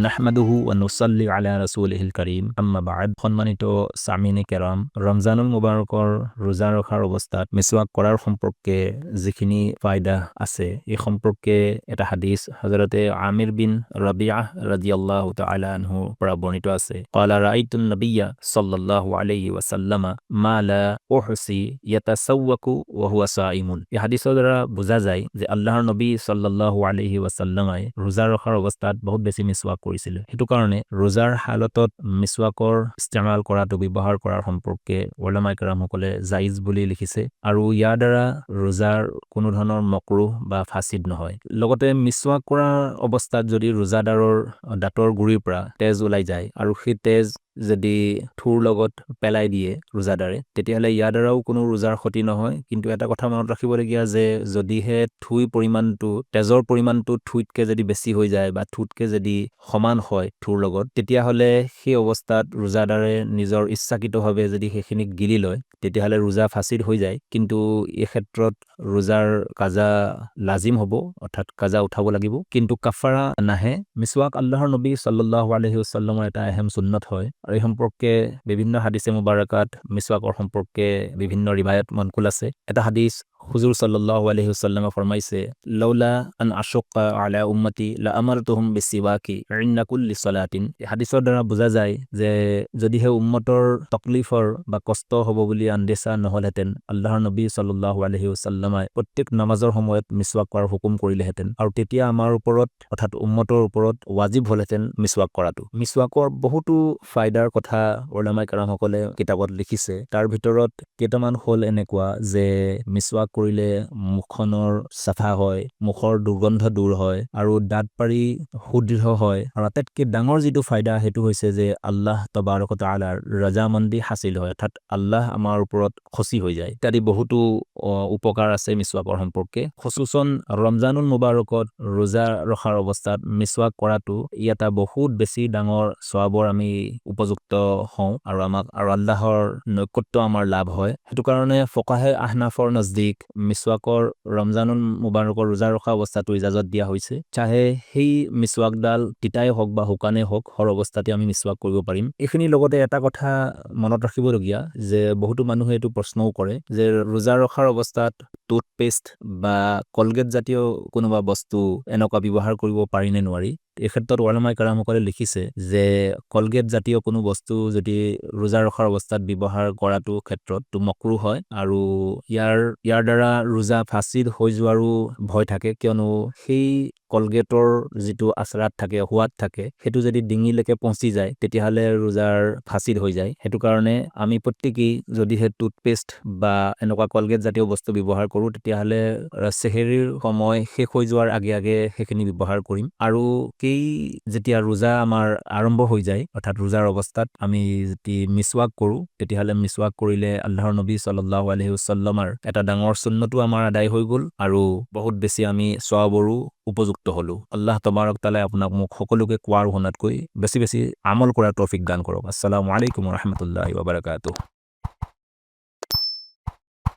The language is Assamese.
নাহমাদুহু ওয়া নুসাল্লি আলা ৰাসূলিহিল কাৰীম আম্মা বা'দ। সম্মানিত সামিনে কেৰাম, ৰমজানুল মুবাৰকৰ ৰোজা ৰখাৰ অৱস্থাত মিছৱাক কৰাৰ সম্পৰ্কে যিখিনি ফায়দা আছে এই সম্পৰ্কে এটা হাদিস হযৰতে আমিৰ বিন ৰাবিআহ ৰাদিয়াল্লাহু তাআলা আনহু পৰা বৰ্ণিত আছে। ক্বালা ৰাআইতুন নাবিয়্যা সাল্লাল্লাহু আলাইহি ওয়াসাল্লাম মা লা উহসি ইয়াতাসাওৱাকু ওয়া হুৱা সাঈমুন। এই হাদিসৰ দ্বাৰা বুজা যায় যে আল্লাহৰ নবী সাল্লাল্লাহু আলাইহি ওয়াসাল্লামে ৰোজা ৰখাৰ অৱস্থাত বহুত বেছি মিছৱাক কৰিছিল। সেইটো কাৰণে ৰোজাৰ হালতত মিছৱাকৰ ইস্তেমাল কৰাটো ব্যৱহাৰ কৰাৰ সম্পৰ্কে উলামায়ে কেৰামসকলে জায়েজ বুলি লিখিছে আৰু ইয়াৰ দ্বাৰা ৰোজাৰ কোনো ধৰণৰ মকৰুহ বা ফাছিদ নহয়। লগতে মিছৱাক কৰাৰ অৱস্থাত যদি ৰোজাদাৰৰ দাঁতৰ গুৰিৰ পৰা তেজ ওলাই যায় আৰু সেই তেজ যদি থুৰ লগত পেলাই দিয়ে ৰোজাদাৰে, তেতিয়াহ'লে ইয়াৰ দ্বাৰাও কোনো ৰোজাৰ ক্ষতি নহয়। কিন্তু এটা কথা মনত ৰাখিবলগীয়া যে যদিহে তেজৰ পৰিমাণটো থুইতকৈ যদি বেছি হৈ যায় বা থুতকৈ যদি সমান হয় থুৰ লগত, তেতিয়াহ'লে সেই অৱস্থাত ৰোজাদাৰে নিজৰ ইচ্ছাকৃতভাৱে যদি সেইখিনিক গিলি লয় তেতিয়াহ'লে ৰোজা ফাছিদ হৈ যায়। কিন্তু এই ক্ষেত্ৰত ৰোজাৰ কাজা লাজিম হ'ব, অৰ্থাৎ কাজা উঠাব লাগিব, কিন্তু কাফাৰা নাহে। মিছৱাক আল্লাহৰ নবী সাল্লাল্লাহু আলাইহি ওয়াসাল্লামৰ এটা আহম সুন্নত হয় আৰু এই সম্পৰ্কে বিভিন্ন হাদিছে মুবাৰাকাত মিছৱাকৰ সম্পৰ্কে বিভিন্ন ৰিৱায়াত মনকুল আছে। এটা হাদিস হুজুৰ সাল্লাল্লাহু আলাইহি ওয়াসাল্লামে ফৰমাইছে, লাউলা আন আশুক্কা আলা উম্মতি লা আমাৰতুহুম বিছিৱাকি ইনদা কুল্লি সালাতিন। এই হাদিসৰ দ্বাৰা বুজা যায় যে যদিহে উম্মতৰ তকলিফৰ বা কষ্ট হ'ব বুলি আন্দেশা নহ'লহেঁতেন, আল্লাহৰ নবী সাল্লাল্লাহু আলাইহি ওয়াসাল্লামে প্ৰত্যেক নামাজৰ সময়ত মিছৱাক কৰাৰ হুকুম কৰিলেহেঁতেন আৰু তেতিয়া আমাৰ ওপৰত অৰ্থাৎ উম্মতৰ ওপৰত ৱাজিব হ'লহেঁতেন মিছৱাক কৰাটো। মিছৱাকৰ বহুতো ফায়দাৰ কথা উলামায়ে কেৰামসকলে কিতাপত লিখিছে। তাৰ ভিতৰত কেইটামান হ'ল এনেকুৱা যে মিছৱাক কৰিলে মুখখনৰ চাফা হয়, মুখৰ দুৰ্গন্ধ দূৰ হয় আৰু দাঁত পাৰি সুদৃঢ় হয়। আৰু আটাইতকৈ ডাঙৰ যিটো ফায়দা সেইটো হৈছে যে আল্লাহ তবাৰক ও তাআলাৰ ৰজামন্দি হাচিল হয়, অৰ্থাৎ আল্লাহ আমাৰ ওপৰত খুশি হৈ যায়। ইত্যাদি বহুতো উপকাৰ আছে মিছৱাকৰ সম্পৰ্কে। খুছুচন ৰমজানুল মুবাৰকত ৰোজা ৰখাৰ অৱস্থাত মিছৱাক কৰাটো ই এটা বহুত বেছি ডাঙৰ সৱাবৰ আমি উপযুক্ত হওঁ আৰু আল্লাহৰ নৈকট্য আমাৰ লাভ হয়। সেইটো কাৰণে ফুকাহে আহনাফৰ নজদিক মিছৱাকৰ ৰমজানুল মুবাৰকৰ ৰোজা ৰখা অৱস্থাটো ইজাজত দিয়া হৈছে। চাহে সেই মিছৱাকডাল তিতাই হওক বা শুকানেই হওক, হৰ অৱস্থাতে আমি মিছৱাক কৰিব পাৰিম। এইখিনিৰ লগতে এটা কথা মনত ৰাখিবলগীয়া যে বহুতো মানুহে এইটো প্ৰশ্নও কৰে যে ৰোজা ৰখাৰ অৱস্থাত টুথপেষ্ট বা কলগেট জাতীয় কোনোবা বস্তু এনেকুৱা ব্যৱহাৰ কৰিব পাৰি নে নোৱাৰি। এই ক্ষেত্ৰত উলামায়ে কেৰামসকলে লিখিছে যে কলগেট জাতীয় কোনো বস্তু যদি ৰোজা ৰখাৰ অৱস্থাত ব্যৱহাৰ কৰাটো ক্ষেত্ৰত মকৰুহ হয় আৰু ইয়াৰ দ্বাৰা ৰোজা ফাছিদ হৈ যোৱাৰো ভয় থাকে, কিয়নো সেই কলগেটৰ যিটো আচৰাত থাকে, সোৱাদ থাকে, সেইটো যদি ডিঙিলৈকে পਹੁঁচি যায় তেতিয়াহ'লে ৰোজাৰ ফাছিদ হৈ যায়। সেইটো কাৰণে আমি প্ৰত্যেকেই যদিহে টুথপেষ্ট বা এনেকুৱা কলগেট জাতীয় বস্তু ব্যৱহাৰ কৰোঁ তেতিয়াহ'লে চেহেৰীৰ সময় শেষ হৈ যোৱাৰ আগে আগে সেইখিনি ব্যৱহাৰ কৰিম। আৰু যেতিয়া ৰোজা আমাৰ আৰম্ভ হৈ যায়, অৰ্থাৎ ৰোজাৰ অৱস্থাত আমি যদি মিছৱাক কৰোঁ তেতিয়াহ'লে মিছৱাক কৰিলে আল্লাহৰ নবী সাল্লাল্লাহু আলাইহি ওয়াসাল্লামৰ এটা ডাঙৰ সুন্নতো আমাৰ আদায় হৈ গ'ল আৰু বহুত বেছি আমি সৱাবৰো উপযুক্ত হ'লো। আল্লাহ তবাৰক তাআলাই আপোনাক মোক সকলোকে কোৱাৰ শুনাতকৈ বেছি বেছি আমল কৰাৰ তৌফিক দান কৰক। আসসালামু আলাইকুম ওয়া ৰাহমাতুল্লাহি ওয়া বাৰাকাতুহু।